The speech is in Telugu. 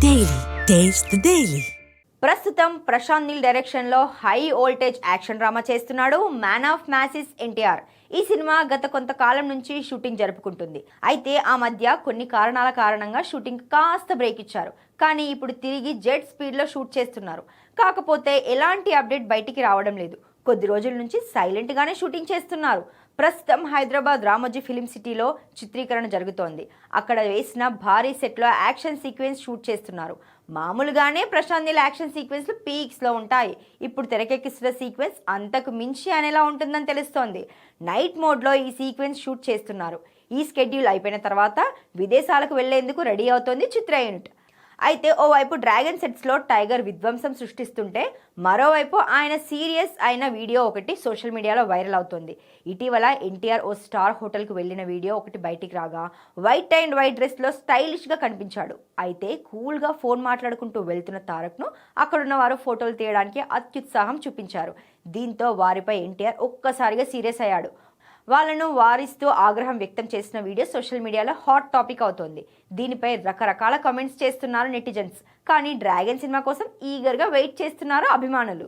Daily. Taste the Daily. ప్రస్తుతం ప్రశాంత్ నీల్ డైరెక్షన్ లో హై వోల్టేజ్ యాక్షన్ డ్రామా చేస్తున్నాడు మ్యాన్ ఆఫ్ మ్యాసిస్ ఎన్టీఆర్. ఈ సినిమా గత కొంతకాలం నుంచి షూటింగ్ జరుపుకుంటుంది. అయితే ఆ మధ్య కొన్ని కారణాల కారణంగా షూటింగ్ కాస్త బ్రేక్ ఇచ్చారు. కానీ ఇప్పుడు తిరిగి జెట్ స్పీడ్ లో షూట్ చేస్తున్నారు. కాకపోతే ఎలాంటి అప్డేట్ బయటికి రావడం లేదు. కొద్ది రోజుల నుంచి సైలెంట్ గానే షూటింగ్ చేస్తున్నారు. ప్రస్తుతం హైదరాబాద్ రామోజీ ఫిలిం సిటీలో చిత్రీకరణ జరుగుతోంది. అక్కడ వేసిన భారీ సెట్లో యాక్షన్ సీక్వెన్స్ షూట్ చేస్తున్నారు. మామూలుగానే ప్రశాంత్ నీల్ యాక్షన్ సీక్వెన్స్లు పీక్స్లో ఉంటాయి. ఇప్పుడు తెరకెక్కిస్తున్న సీక్వెన్స్ అంతకు మించి అనేలా ఉంటుందని తెలుస్తోంది. నైట్ మోడ్లో ఈ సీక్వెన్స్ షూట్ చేస్తున్నారు. ఈ స్కెడ్యూల్ అయిపోయిన తర్వాత విదేశాలకు వెళ్లేందుకు రెడీ అవుతోంది చిత్ర యూనిట్. అయితే ఓవైపు డ్రాగన్ సెట్స్లో టైగర్ విధ్వంసం సృష్టిస్తుంటే మరోవైపు ఆయన సీరియస్ అయిన వీడియో ఒకటి సోషల్ మీడియాలో వైరల్ అవుతుంది. ఇటీవల ఎన్టీఆర్ ఓ స్టార్ హోటల్కు వెళ్ళిన వీడియో ఒకటి బయటికి రాగా వైట్ అండ్ వైట్ డ్రెస్లో స్టైలిష్గా కనిపించాడు. అయితే కూల్గా ఫోన్ మాట్లాడుకుంటూ వెళ్తున్న తారక్ను అక్కడున్న వారు ఫోటోలు తీయడానికి అత్యుత్సాహం చూపించారు. దీంతో వారిపై ఎన్టీఆర్ ఒక్కసారిగా సీరియస్ అయ్యాడు. వాళ్ళను వారిస్తూ ఆగ్రహం వ్యక్తం చేసిన వీడియో సోషల్ మీడియాలో హాట్ టాపిక్ అవుతోంది. దీనిపై రకరకాల కామెంట్స్ చేస్తున్నారు నెటిజన్స్. కానీ డ్రాగన్ సినిమా కోసం ఈగర్గా వెయిట్ చేస్తున్నారు అభిమానులు.